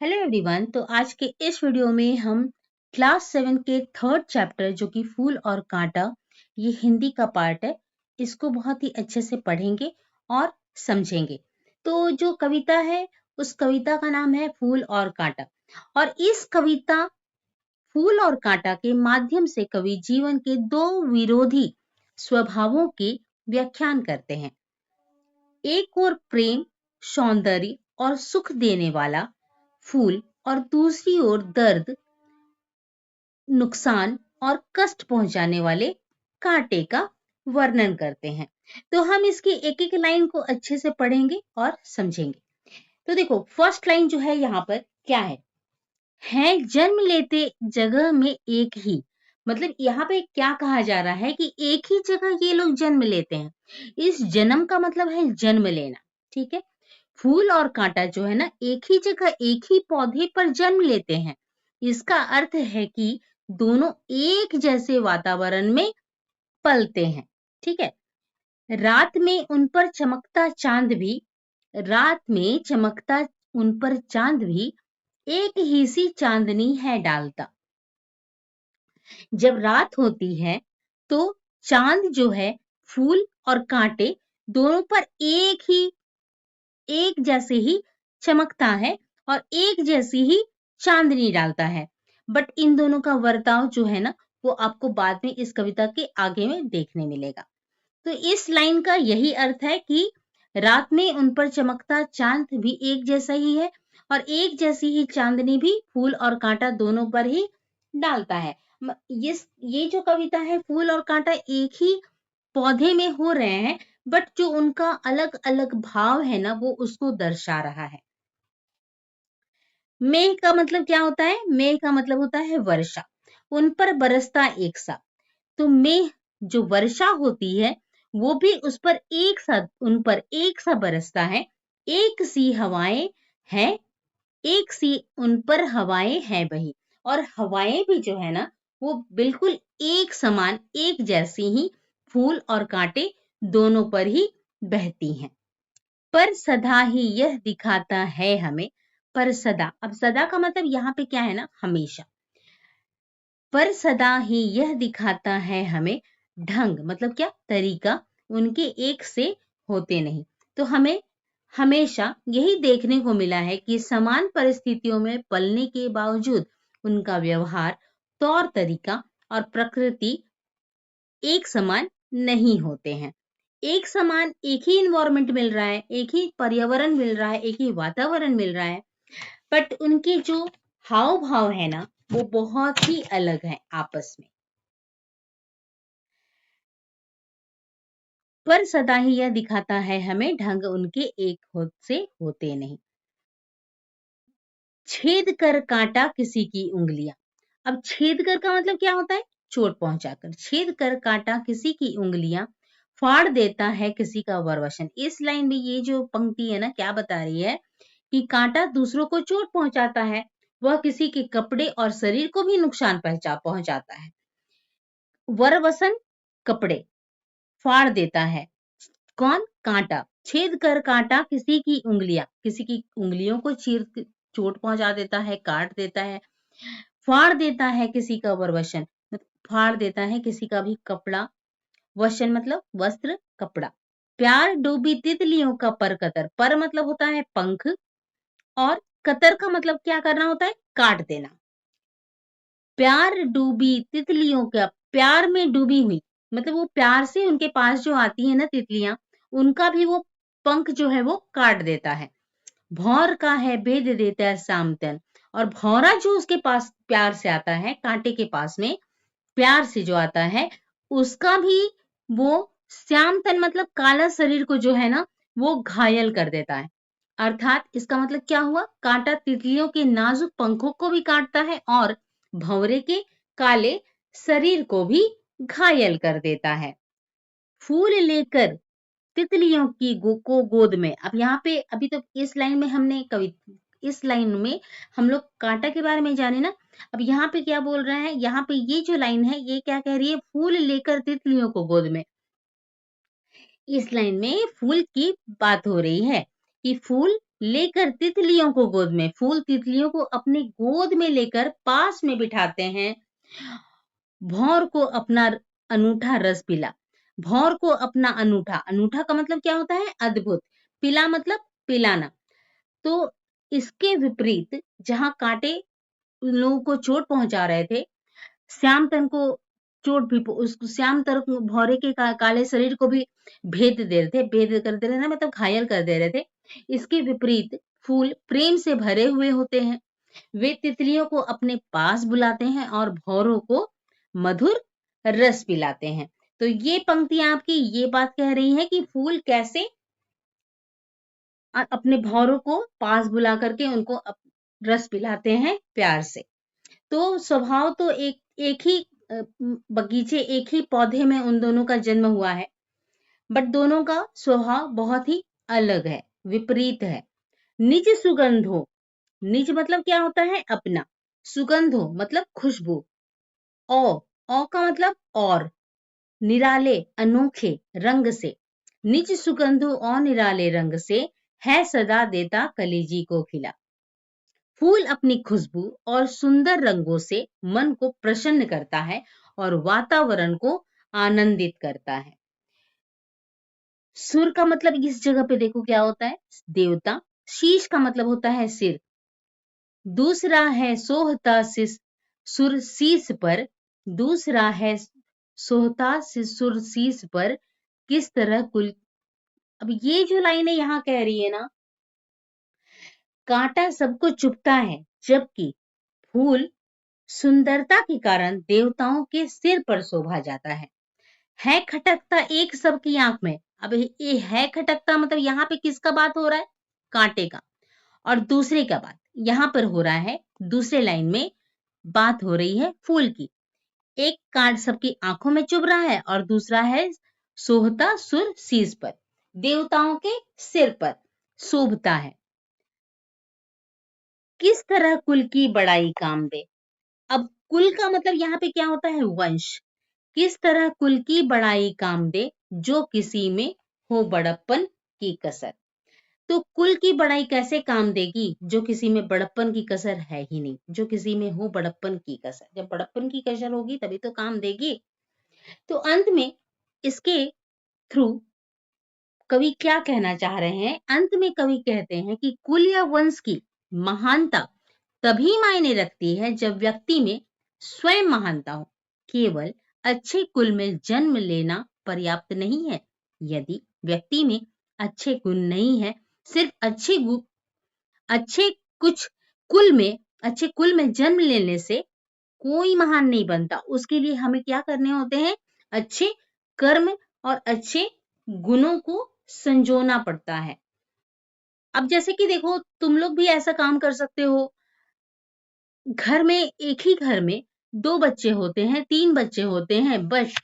Hello everyone. तो आज के इस वीडियो में हम क्लास 7 के थर्ड चैप्टर जो कि फूल और कांटा, ये हिंदी का पार्ट है, इसको बहुत ही अच्छे से पढ़ेंगे और समझेंगे। तो जो कविता है उस कविता का नाम है फूल और कांटा। और इस कविता फूल और कांटा के माध्यम से कवि जीवन के दो विरोधी स्वभावों की व्याख्यान करते हैं। एक और प्रेम, सौंदर्य और सुख देने वाला फूल और दूसरी ओर दर्द, नुकसान और कष्ट पहुंचाने वाले कांटे का वर्णन करते हैं। तो हम इसकी एक एक लाइन को अच्छे से पढ़ेंगे और समझेंगे। तो देखो, फर्स्ट लाइन जो है यहाँ पर क्या है जन्म लेते जगह में एक ही। मतलब यहाँ पे क्या कहा जा रहा है कि एक ही जगह ये लोग जन्म लेते हैं। इस जन्म का मतलब है जन्म लेना, ठीक है। फूल और कांटा जो है ना, एक ही जगह एक ही पौधे पर जन्म लेते हैं। इसका अर्थ है कि दोनों एक जैसे वातावरण में पलते हैं, ठीक है। रात में उन पर चमकता चांद भी रात में चमकता उन पर चांद भी एक ही सी चांदनी है डालता। जब रात होती है तो चांद जो है फूल और कांटे दोनों पर एक जैसे ही चमकता है और एक जैसी ही चांदनी डालता है। बट इन दोनों का वर्ताव जो है ना, वो आपको बाद में इस कविता के आगे में देखने मिलेगा। तो इस लाइन का यही अर्थ है कि रात में उन पर चमकता चांद भी एक जैसा ही है और एक जैसी ही चांदनी भी फूल और कांटा दोनों पर ही डालता है। ये जो कविता है, फूल और कांटा एक ही पौधे में हो रहे हैं, बट जो उनका अलग अलग भाव है ना, वो उसको दर्शा रहा है। मेघ का मतलब क्या होता है? मेघ का मतलब होता है वर्षा। उन पर बरसता एक सा। तो मेघ जो वर्षा होती है वो भी उन पर एक सा बरसता है। एक सी हवाएं हैं, एक सी उन पर हवाएं हैं बही। और हवाएं भी जो है ना, वो बिल्कुल एक समान, एक जैसी ही फूल और कांटे दोनों पर ही बहती हैं। पर सदा ही यह दिखाता है हमें। पर सदा, अब सदा का मतलब यहाँ पे क्या है ना, हमेशा। पर सदा ही यह दिखाता है हमें ढंग, मतलब क्या, तरीका, उनके एक से होते नहीं। तो हमें हमेशा यही देखने को मिला है कि समान परिस्थितियों में पलने के बावजूद उनका व्यवहार, तौर तरीका और प्रकृति एक समान नहीं होते हैं। एक समान एक ही इन्वायरमेंट मिल रहा है, एक ही पर्यावरण मिल रहा है, एक ही वातावरण मिल रहा है, बट उनके जो हाव भाव है ना, वो बहुत ही अलग है आपस में। पर सदा ही यह दिखाता है हमें ढंग उनके एक से होते नहीं। छेद कर काटा किसी की उंगलियां। अब छेद कर का मतलब क्या होता है? चोट पहुंचाकर। छेद कर काटा किसी की उंगलियां, फाड़ देता है किसी का वरवशन। इस लाइन में ये जो पंक्ति है ना, क्या बता रही है कि कांटा दूसरों को चोट पहुंचाता है, वह किसी के कपड़े और शरीर को भी नुकसान पहुंचाता है। वरवसन, कपड़े, फाड़ देता है कौन? कांटा। छेद कर काटा किसी की उंगलियां, किसी की उंगलियों को चोट पहुंचा देता है, काट देता है। फाड़ देता है किसी का वरवशन, फाड़ देता है किसी का भी कपड़ा। वशन मतलब वस्त्र, कपड़ा। प्यार डूबी तितलियों का पर कतर। पर मतलब होता है पंख, और कतर का मतलब क्या करना होता है? काट देना। प्यार डूबी तितलियों का, प्यार में डूबी हुई, मतलब वो प्यार से उनके पास जो आती है ना तितलियां, उनका भी वो पंख जो है वो काट देता है। भौर का है भेद देता है सामतन। और भौरा जो उसके पास प्यार से आता है, कांटे के पास में प्यार से जो आता है, उसका भी वो श्याम तन मतलब काला शरीर को जो है ना, वो घायल कर देता है। अर्थात इसका मतलब क्या हुआ? कांटा तितलियों के नाजुक पंखों को भी काटता है और भंवरे के काले शरीर को भी घायल कर देता है। फूल लेकर तितलियों की को गोद में। अब यहाँ पे अभी तो इस लाइन में इस लाइन में हम लोग कांटा के बारे में जाने ना। अब यहाँ पे क्या बोल रहा है? यहाँ पे ये जो लाइन है, ये क्या कह रही है? फूल लेकर तितलियों को गोद में। इस लाइन में फूल की बात हो रही है कि फूल लेकर तितलियों को गोद में, फूल तितलियों को अपने गोद में लेकर पास में बिठाते हैं। भौर को अपना अनूठा रस पिला। भौर को अपना अनूठा, अनूठा का मतलब क्या होता है? अद्भुत। पिला मतलब पिलाना। तो इसके विपरीत जहां कांटे उन लोगों को चोट पहुंचा रहे थे, श्यामतन को चोट भी उस श्यामतन भौरे के काले शरीर को भी भेद दे रहे थे, भेद कर दे रहे ना, मतलब घायल कर दे रहे थे। इसके विपरीत फूल प्रेम से भरे हुए होते हैं। वे तितलियों को अपने पास बुलाते हैं और भौरों को मधुर रस पिलाते हैं। तो ये पंक्तियां आपकी ये बात कह रही हैं कि फूल कैसे अपने भौरों को पास बुला करके उनको रस पिलाते हैं प्यार से। तो स्वभाव तो एक ही बगीचे, एक ही पौधे में उन दोनों का जन्म हुआ है, बट दोनों का स्वभाव बहुत ही अलग है, विपरीत है। निज सुगंधो, निज मतलब क्या होता है? अपना। सुगंधो मतलब खुशबू। औ का मतलब और। निराले अनोखे रंग से। निज सुगंधो और निराले रंग से है सदा देता कलेजी को खिला। फूल अपनी खुशबू और सुंदर रंगों से मन को प्रसन्न करता है और वातावरण को आनंदित करता है। सुर का मतलब इस जगह पे देखो क्या होता है? देवता। शीश का मतलब होता है सिर। दूसरा है सोहता सुर शीस पर। दूसरा है सोहता सुर शीस पर किस तरह कुल। अब ये जो लाइनें यहाँ कह रही है ना, कांटा सबको चुभता है, जबकि फूल सुंदरता के कारण देवताओं के सिर पर शोभा जाता है खटकता एक सबकी आंख में। अब ये है खटकता मतलब यहाँ पे किसका बात हो रहा है? कांटे का। और दूसरे का बात यहाँ पर हो रहा है, दूसरे लाइन में बात हो रही है फूल की। एक कांट सबकी आंखों में चुभ रहा है और दूसरा है सोहता सुर शीस पर, देवताओं के सिर पर शोभता है। किस तरह कुल की बड़ाई काम दे। अब कुल का मतलब यहाँ पे क्या होता है? वंश। किस तरह कुल की बड़ाई काम दे, जो किसी में हो बड़प्पन की कसर। तो कुल की बड़ाई कैसे काम देगी, जो किसी में बड़प्पन की कसर है ही नहीं, जो किसी में हो बड़प्पन की कसर। जब बड़प्पन की कसर होगी तभी तो काम देगी। तो अंत में इसके थ्रू कवि क्या कहना चाह रहे हैं? अंत में कवि कहते हैं कि कुल या वंश की महानता तभी मायने रखती है जब व्यक्ति में स्वयं महानता हो। केवल अच्छे कुल में जन्म लेना पर्याप्त नहीं है। यदि व्यक्ति में अच्छे गुण नहीं है, सिर्फ अच्छे कुछ अच्छे कुल में जन्म लेने से कोई महान नहीं बनता। उसके लिए हमें क्या करने होते हैं? अच्छे कर्म और अच्छे गुणों को संजोना पड़ता है। अब जैसे कि देखो, तुम लोग भी ऐसा काम कर सकते हो। घर में, एक ही घर में 2 बच्चे होते हैं, 3 बच्चे होते हैं, बस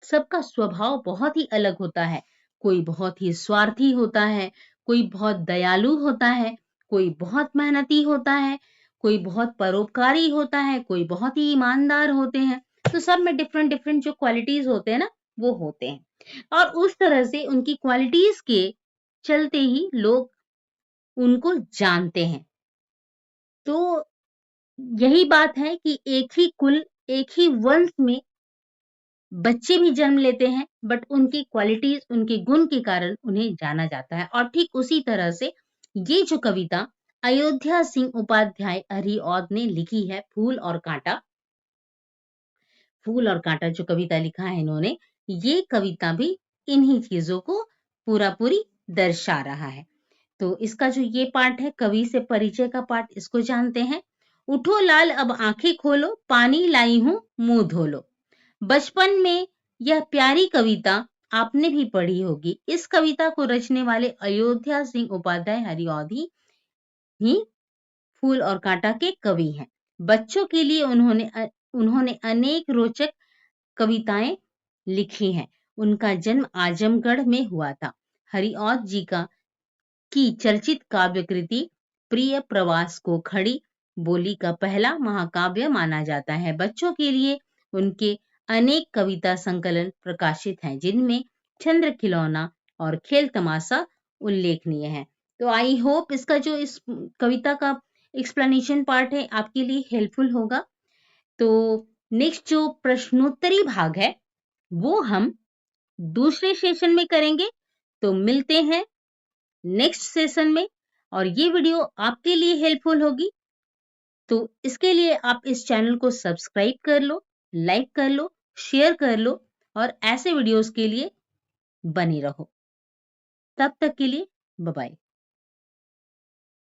सबका स्वभाव बहुत ही अलग होता है। कोई बहुत ही स्वार्थी होता है, कोई बहुत दयालु होता है, कोई बहुत मेहनती होता है, कोई बहुत परोपकारी होता है, कोई बहुत ही ईमानदार होते हैं। तो सब में डिफरेंट डिफरेंट जो क्वालिटीज होते हैं ना, वो होते हैं। और उस तरह से उनकी क्वालिटीज के चलते ही लोग उनको जानते हैं। तो यही बात है कि एक ही कुल, एक ही वंश में बच्चे भी जन्म लेते हैं, बट उनकी क्वालिटीज, उनके गुण के कारण उन्हें जाना जाता है। और ठीक उसी तरह से ये जो कविता अयोध्या सिंह उपाध्याय हरिऔध ने लिखी है, फूल और कांटा, फूल और कांटा जो कविता लिखा है इन्होंने, ये कविता भी इन्हीं चीजों को पूरा पूरी दर्शा रहा है। तो इसका जो ये पार्ट है, कवि से परिचय का पार्ट, इसको जानते हैं। उठो लाल अब आंखें खोलो, पानी लाई हूं मुंह धो लो। बचपन में यह प्यारी कविता आपने भी पढ़ी होगी। इस कविता को रचने वाले अयोध्या सिंह उपाध्याय हरिऔधी ही फूल और कांटा के कवि हैं। बच्चों के लिए उन्होंने अनेक रोचक कविताएं लिखी हैं। उनका जन्म आजमगढ़ में हुआ था। हरिऔध जी की चर्चित काव्य कृति प्रिय प्रवास को खड़ी बोली का पहला महाकाव्य माना जाता है। बच्चों के लिए उनके अनेक कविता संकलन प्रकाशित हैं, जिनमें चंद्र खिलौना और खेल तमाशा उल्लेखनीय है। तो आई होप इसका जो इस कविता का एक्सप्लेनेशन पार्ट है आपके लिए हेल्पफुल होगा। तो नेक्स्ट जो प्रश्नोत्तरी भाग है वो हम दूसरे सेशन में करेंगे। तो मिलते हैं नेक्स्ट सेशन में, और ये वीडियो आपके लिए हेल्पफुल होगी तो इसके लिए आप इस चैनल को सब्सक्राइब कर लो, लाइक कर लो, शेयर कर लो और ऐसे वीडियोस के लिए बने रहो। तब तक के लिए बाय बाय।